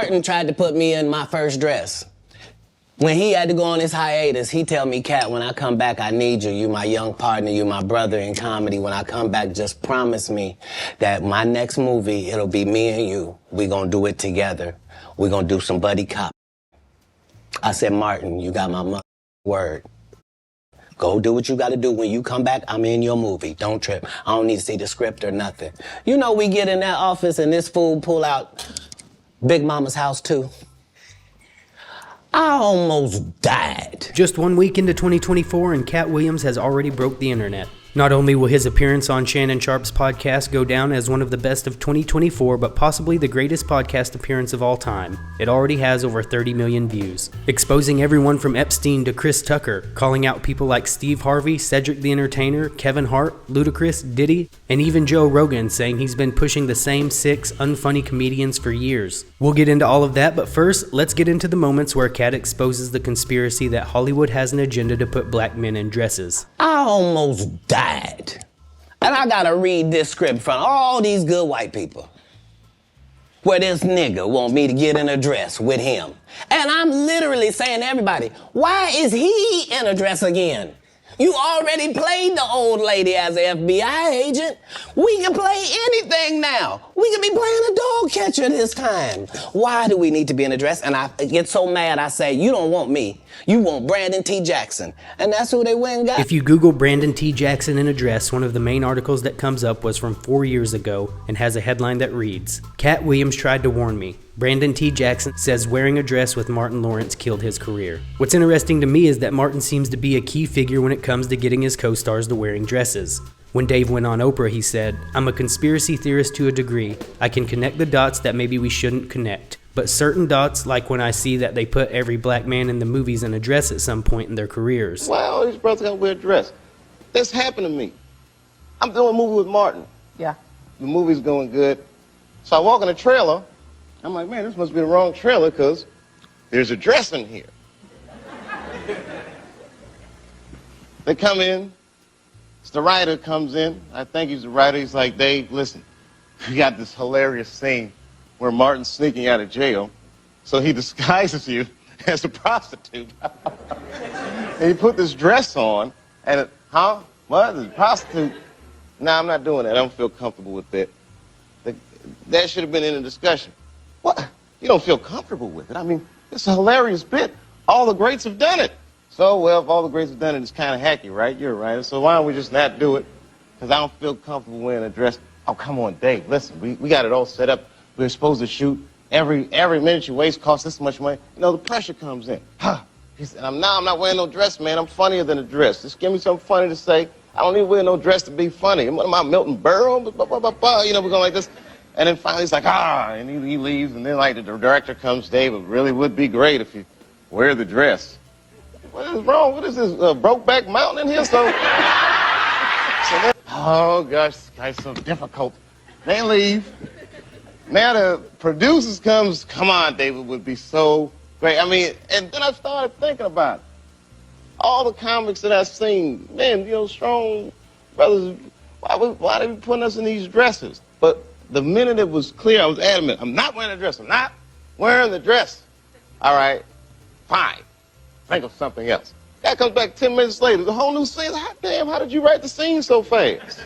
Martin tried to put me in my first dress. When he had to go on his hiatus, he tell me, Katt, when I come back, I need you. You my young partner, you my brother in comedy. When I come back, just promise me that my next movie, it'll be me and you. We gonna do it together. We gonna do some buddy cop. I said, Martin, you got my word. Go do what you gotta do. When you come back, I'm in your movie. Don't trip. I don't need to see the script or nothing. You know, we get in that office and this fool pull out Big Mama's House 2. I almost died. Just 1 week into 2024 and Katt Williams has already broke the internet. Not only will his appearance on Shannon Sharpe's podcast go down as one of the best of 2024, but possibly the greatest podcast appearance of all time. It already has over 30 million views. Exposing everyone from Epstein to Chris Tucker, calling out people like Steve Harvey, Cedric the Entertainer, Kevin Hart, Ludacris, Diddy, and even Joe Rogan, saying he's been pushing the same 6 unfunny comedians for years. We'll get into all of that, but first, let's get into the moments where Katt exposes the conspiracy that Hollywood has an agenda to put black men in dresses. I almost died. And I gotta read this script from all these good white people. Where this nigga want me to get in a dress with him. And I'm literally saying to everybody, why is he in a dress again? You already played the old lady as an FBI agent. We can play anything now. We can be playing a dog catcher this time. Why do we need to be in a dress? And I get so mad, I say, you don't want me. You want Brandon T. Jackson. And that's who they went and got. If you Google Brandon T. Jackson in a dress, one of the main articles that comes up was from 4 years ago and has a headline that reads, Katt Williams tried to warn me. Brandon T. Jackson says wearing a dress with Martin Lawrence killed his career. What's interesting to me is that Martin seems to be a key figure when it comes to getting his co-stars to wearing dresses. When Dave went on Oprah, he said, I'm a conspiracy theorist to a degree. I can connect the dots that maybe we shouldn't connect. But certain dots, like when I see that they put every black man in the movies in a dress at some point in their careers. Why all these brothers gotta wear a dress? This happened to me. I'm doing a movie with Martin. Yeah. The movie's going good. So I walk in a trailer. I'm like, man, this must be the wrong trailer because there's a dress in here. They come in. The writer comes in. I think he's the writer. He's like, Dave, listen, we got this hilarious scene where Martin's sneaking out of jail. So he disguises you as a prostitute. And he put this dress on. And, what? A prostitute? Nah, I'm not doing that. I don't feel comfortable with that. That should have been in the discussion. What? You don't feel comfortable with it? I mean, it's a hilarious bit. All the greats have done it. So, well, if all the greats have done it, it's kind of hacky, right? You're right. So why don't we just not do it? Because I don't feel comfortable wearing a dress. Oh, come on, Dave. Listen, we got it all set up. We're supposed to shoot. Every minute you waste costs this much money. You know, the pressure comes in. He said, I'm not wearing no dress, man. I'm funnier than a dress. Just give me something funny to say. I don't need to wear no dress to be funny. What am I, Milton Berle? You know, we're going like this. And then finally he's like, and he leaves. And then, like, the director comes, Dave, it really would be great if you wear the dress. What is wrong? What is this, Brokeback Mountain in here? Oh, gosh, this guy's so difficult. They leave. Now the producers comes, come on, David, would be so great. I mean, and then I started thinking about it. All the comics that I've seen, man, you know, strong brothers, why they be putting us in these dresses? But the minute it was clear, I was adamant, I'm not wearing a dress. I'm not wearing the dress. All right, fine. Think of something else. Guy comes back 10 minutes later, the whole new scene. Hot damn, how did you write the scene so fast?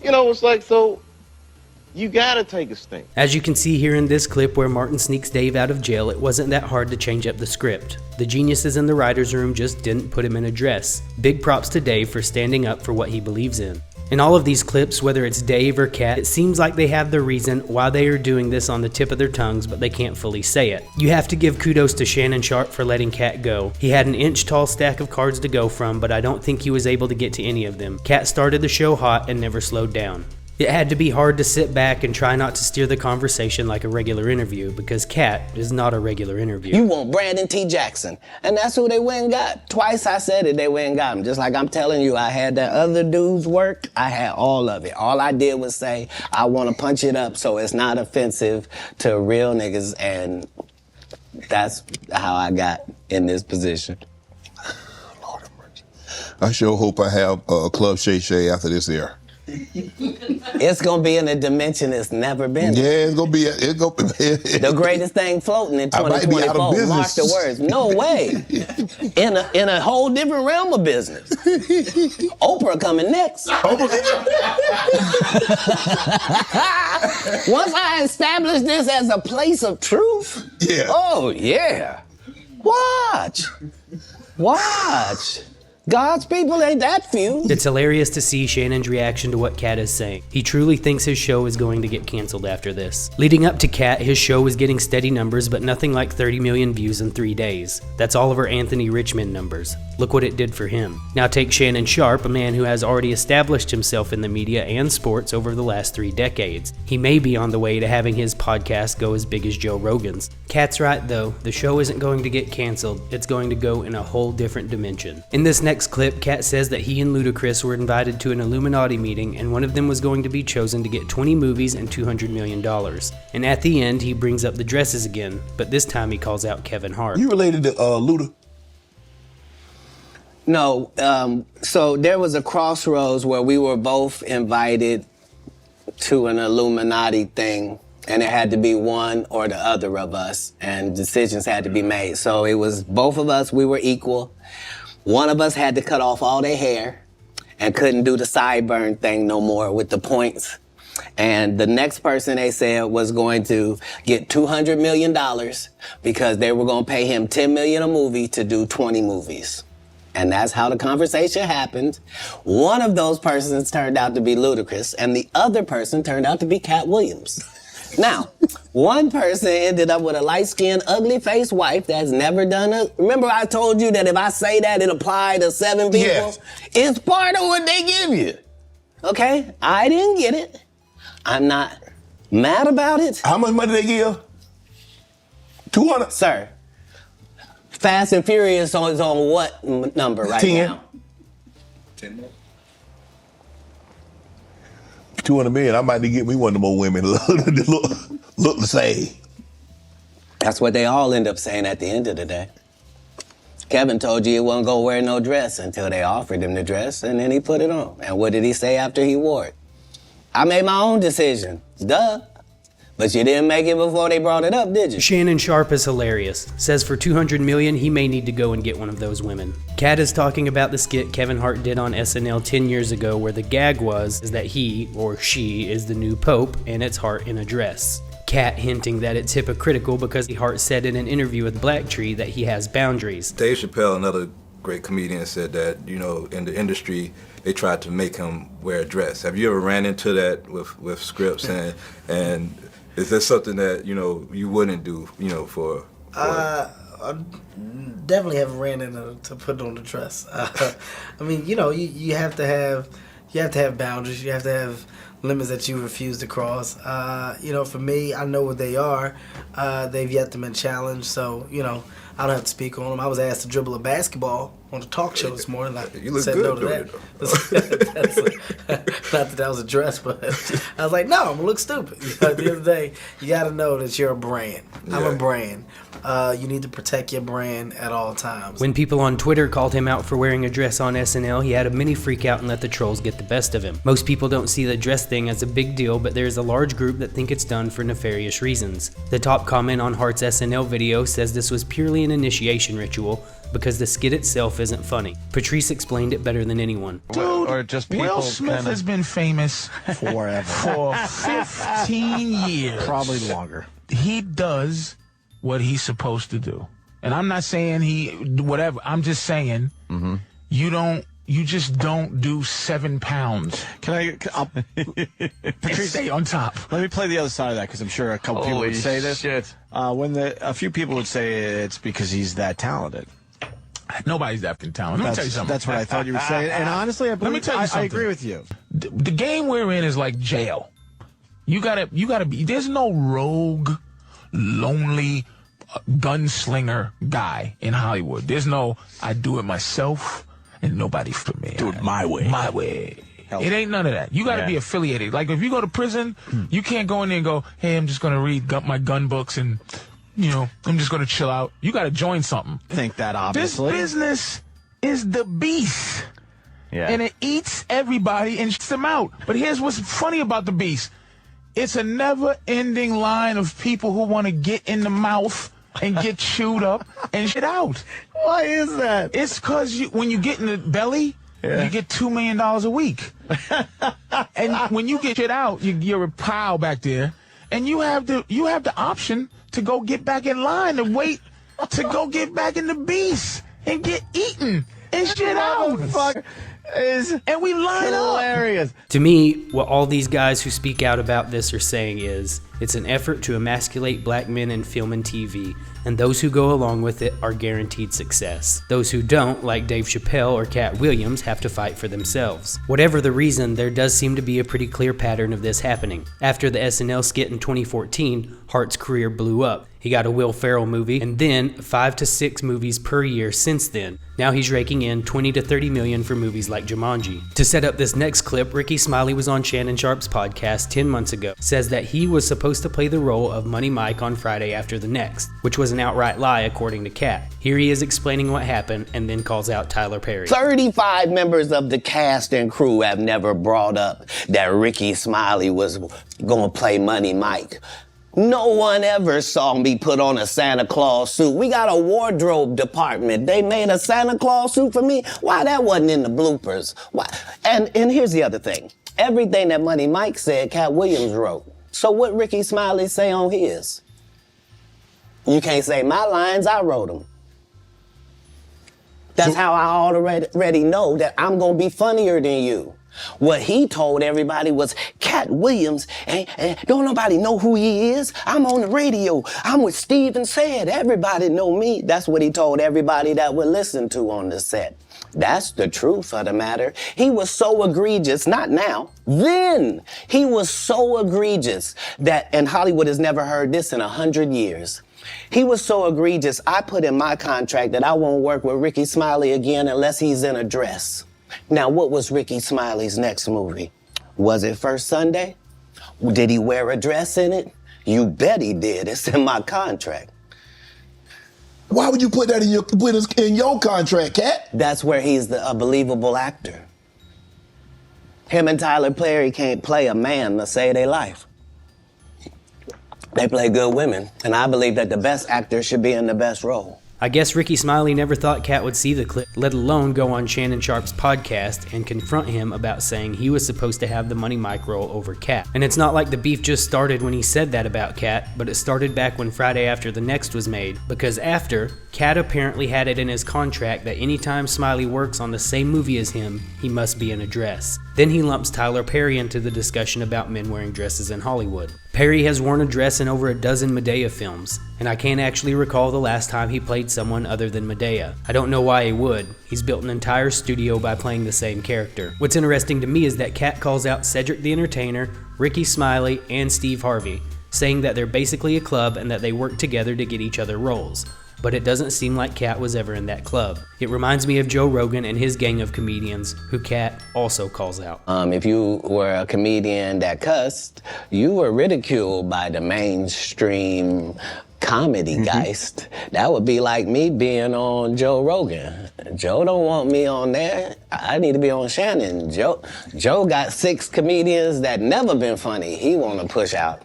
You know, it's like, so you gotta take a stand. As you can see here in this clip where Martin sneaks Dave out of jail, it wasn't that hard to change up the script. The geniuses in the writer's room just didn't put him in a dress. Big props to Dave for standing up for what he believes in. In all of these clips, whether it's Dave or Katt, it seems like they have the reason why they are doing this on the tip of their tongues, but they can't fully say it. You have to give kudos to Shannon Sharpe for letting Katt go. He had an inch-tall stack of cards to go from, but I don't think he was able to get to any of them. Katt started the show hot and never slowed down. It had to be hard to sit back and try not to steer the conversation like a regular interview, because Katt is not a regular interview. You want Brandon T. Jackson, and that's who they went and got. Twice I said it, they went and got him. Just like I'm telling you, I had that other dude's work, I had all of it. All I did was say, I want to punch it up so it's not offensive to real niggas, and that's how I got in this position. Lord have mercy. I sure hope I have a Club Shay Shay after this air. It's gonna be in a dimension it's never been. Yeah, it's gonna be. The greatest thing floating in I might be out of 2024. Mark business. the words. No way. In a whole different realm of business. Oprah coming next. Once I establish this as a place of truth. Yeah. Oh yeah. Watch. God's people ain't that few. It's hilarious to see Shannon's reaction to what Katt is saying. He truly thinks his show is going to get canceled after this. Leading up to Katt, his show was getting steady numbers, but nothing like 30 million views in 3 days. That's Oliver Anthony Richmond numbers. Look what it did for him. Now take Shannon Sharpe, a man who has already established himself in the media and sports over the last 3 decades. He may be on the way to having his podcast go as big as Joe Rogan's. Katt's right though, the show isn't going to get canceled, it's going to go in a whole different dimension. In this next clip, Katt says that he and Ludacris were invited to an Illuminati meeting and one of them was going to be chosen to get 20 movies and $200 million. And at the end, he brings up the dresses again, but this time he calls out Kevin Hart. You related to Luda? No, so there was a crossroads where we were both invited to an Illuminati thing, and it had to be one or the other of us, and decisions had to be made. So it was both of us, we were equal. One of us had to cut off all their hair and couldn't do the sideburn thing no more with the points. And the next person they said was going to get $200 million because they were going to pay him $10 million a movie to do 20 movies. And that's how the conversation happened. One of those persons turned out to be Ludacris, and the other person turned out to be Katt Williams. Now, one person ended up with a light-skinned, ugly-faced wife that's never done a... Remember I told you that if I say that, it applied to 7 people? Yes. It's part of what they give you. Okay? I didn't get it. I'm not mad about it. How much money they give? 200. Sir, Fast and Furious is on what number right 10. now? 200 million. I might need to get me one of the more women look the same. That's what they all end up saying at the end of the day. Kevin told you he wasn't gonna wear no dress until they offered him the dress, and then he put it on. And what did he say after he wore it? I made my own decision. Duh. But you didn't make it before they brought it up, did you? Shannon Sharpe is hilarious. Says for $200 million, he may need to go and get one of those women. Katt is talking about the skit Kevin Hart did on SNL 10 years ago where the gag is that he, or she, is the new pope and it's Hart in a dress. Katt hinting that it's hypocritical because Hart said in an interview with Blacktree that he has boundaries. Dave Chappelle, another great comedian, said that, in the industry, they tried to make him wear a dress. Have you ever ran into that with scripts and is there something that, you wouldn't do, for I definitely haven't ran into to put on the dress. I mean, you have to have boundaries. You have to have limits that you refuse to cross. For me, I know what they are. They've yet to been challenged, so I don't have to speak on them. I was asked to dribble a basketball on the talk show this morning. You look said good no to doing that. Not that was a dress, but I was like, no, I'm gonna look stupid. At the end of the day, you got to know that you're a brand. I'm a brand. You need to protect your brand at all times. When people on Twitter called him out for wearing a dress on SNL, he had a mini freak out and let the trolls get the best of him. Most people don't see the dress thing as a big deal, but there's a large group that think it's done for nefarious reasons. The top comment on Hart's SNL video says this was purely an initiation ritual because the skit itself isn't funny. Patrice explained it better than anyone. Dude, or just people Will Smith has been famous forever. For 15 years. Probably longer. He does what he's supposed to do. And I'm not saying whatever. I'm just saying you just don't do 7 pounds. Patrice, stay on top. Let me play the other side of that because I'm sure a couple people would say this. Shit. A few people would say it's because he's that talented. Nobody's that talented. Let me tell you something. That's what I thought you were saying. And honestly, Let me tell you something. I agree with you. The game we're in is like jail. You gotta be. There's no rogue, lonely gunslinger guy in Hollywood. There's no I do it myself and nobody for me. Do it my way. My way. It ain't none of that. You got to be affiliated. Like if you go to prison, you can't go in there and go, hey, I'm just going to read my gun books and, I'm just going to chill out. You got to join something. Think that, obviously. This business is the beast. and it eats everybody and shits them out. But here's what's funny about the beast. It's a never-ending line of people who want to get in the mouth and get chewed up and shit out. Why is that? It's because when you get in the belly, you get $2 million a week. And when you get shit out, you're a pile back there, and you have the option to go get back in line and wait to go get back in the beast and get eaten and shit out. And we line hilarious. To me, what all these guys who speak out about this are saying is, it's an effort to emasculate black men in film and TV, and those who go along with it are guaranteed success. Those who don't, like Dave Chappelle or Katt Williams, have to fight for themselves. Whatever the reason, there does seem to be a pretty clear pattern of this happening. After the SNL skit in 2014, Hart's career blew up. He got a Will Ferrell movie, and then 5 to 6 movies per year since then. Now he's raking in 20 to 30 million for movies like Jumanji. To set up this next clip, Ricky Smiley was on Shannon Sharpe's podcast 10 months ago. Says that he was supposed to play the role of Money Mike on Friday After the Next, which was an outright lie according to Katt. Here he is explaining what happened and then calls out Tyler Perry. 35 members of the cast and crew have never brought up that Ricky Smiley was gonna play Money Mike. No one ever saw me put on a Santa Claus suit. We got a wardrobe department. They made a Santa Claus suit for me. Why that wasn't in the bloopers? Why? And here's the other thing. Everything that Money Mike said, Katt Williams wrote. So what Ricky Smiley say on his? You can't say my lines, I wrote them. That's how I already know that I'm gonna be funnier than you. What he told everybody was, Katt Williams, and don't nobody know who he is. I'm on the radio. I'm with Steve and Said. Everybody know me. That's what he told everybody that would listen to on the set. That's the truth of the matter. He was so egregious, not now, then. He was so egregious that, and Hollywood has never heard this in 100 years. He was so egregious, I put in my contract that I won't work with Ricky Smiley again unless he's in a dress. Now, what was Ricky Smiley's next movie? Was it First Sunday? Did he wear a dress in it? You bet he did. It's in my contract. Why would you put that in your contract, Katt? That's where he's a believable actor. Him and Tyler Perry can't play a man to save their life. They play good women, and I believe that the best actor should be in the best role. I guess Ricky Smiley never thought Katt would see the clip, let alone go on Shannon Sharpe's podcast and confront him about saying he was supposed to have the Money Mike role over Katt. And it's not like the beef just started when he said that about Katt, but it started back when Friday After the Next was made, because after, Katt apparently had it in his contract that anytime Smiley works on the same movie as him, he must be in a dress. Then he lumps Tyler Perry into the discussion about men wearing dresses in Hollywood. Perry has worn a dress in over a dozen Madea films, and I can't actually recall the last time he played someone other than Madea. I don't know why he would. He's built an entire studio by playing the same character. What's interesting to me is that Katt calls out Cedric the Entertainer, Ricky Smiley, and Steve Harvey, saying that they're basically a club and that they work together to get each other roles. But it doesn't seem like Katt was ever in that club. It reminds me of Joe Rogan and his gang of comedians, who Katt also calls out. If you were a comedian that cussed, you were ridiculed by the mainstream comedy geist. That would be like me being on Joe Rogan. Joe don't want me on there. I need to be on Shannon. Joe got 6 comedians that never been funny. He want to push out.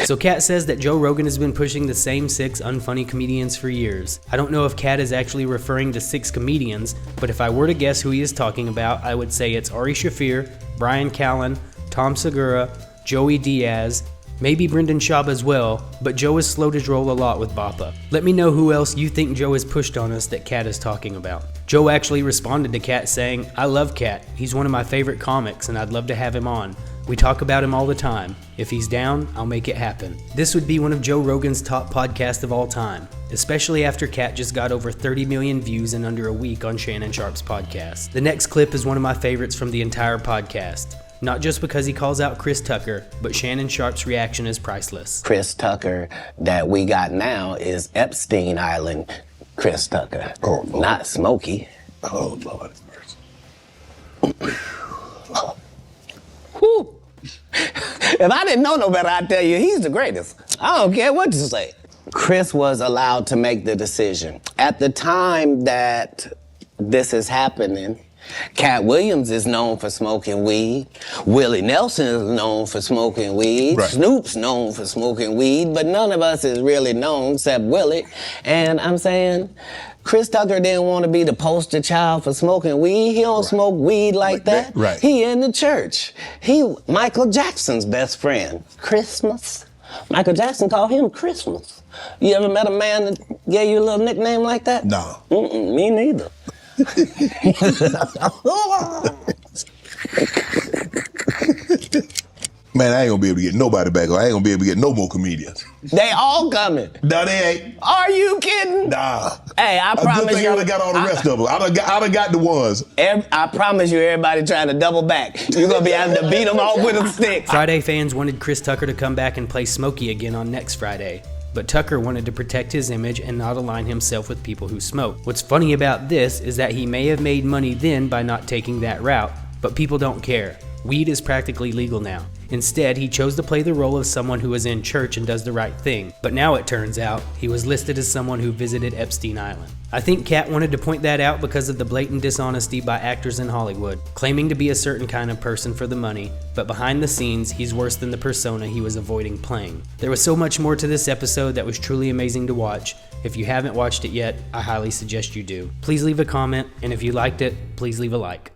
So Katt says that Joe Rogan has been pushing the same 6 unfunny comedians for years. I don't know if Katt is actually referring to 6 comedians, but if I were to guess who he is talking about, I would say it's Ari Shaffir, Brian Callen, Tom Segura, Joey Diaz, maybe Brendan Schaub as well, but Joe is slow to roll a lot with Bappa. Let me know who else you think Joe has pushed on us that Katt is talking about. Joe actually responded to Katt saying, I love Katt. He's one of my favorite comics and I'd love to have him on. We talk about him all the time. If he's down, I'll make it happen. This would be one of Joe Rogan's top podcasts of all time, especially after Katt just got over 30 million views in under a week on Shannon Sharpe's podcast. The next clip is one of my favorites from the entire podcast. Not just because he calls out Chris Tucker, but Shannon Sharpe's reaction is priceless. Chris Tucker that we got now is Epstein Island Chris Tucker. Oh, Lord. Not Smokey. Oh, Lord have mercy. Whew. If I didn't know no better, I'd tell you he's the greatest. I don't care what you say. Chris was allowed to make the decision. At the time that this is happening, Katt Williams is known for smoking weed. Willie Nelson is known for smoking weed. Right. Snoop's known for smoking weed, but none of us is really known except Willie. And I'm saying, Chris Tucker didn't want to be the poster child for smoking weed. He don't smoke weed like that. Right. He in the church. He Michael Jackson's best friend. Christmas. Michael Jackson called him Christmas. You ever met a man that gave you a little nickname like that? No. Me neither. Man, I ain't gonna be able to get nobody back on. I ain't gonna be able to get no more comedians. They all coming. No, they ain't. Are you kidding? Nah. Hey, I promise good thing you. I done got all the rest of them. I done got the ones. I promise you, everybody trying to double back. You're gonna be having to beat them off with a stick. Friday fans wanted Chris Tucker to come back and play Smokey again on next Friday. But Tucker wanted to protect his image and not align himself with people who smoke. What's funny about this is that he may have made money then by not taking that route, but people don't care. Weed is practically legal now. Instead, he chose to play the role of someone who is in church and does the right thing. But now it turns out, he was listed as someone who visited Epstein Island. I think Katt wanted to point that out because of the blatant dishonesty by actors in Hollywood, claiming to be a certain kind of person for the money, but behind the scenes, he's worse than the persona he was avoiding playing. There was so much more to this episode that was truly amazing to watch. If you haven't watched it yet, I highly suggest you do. Please leave a comment, and if you liked it, please leave a like.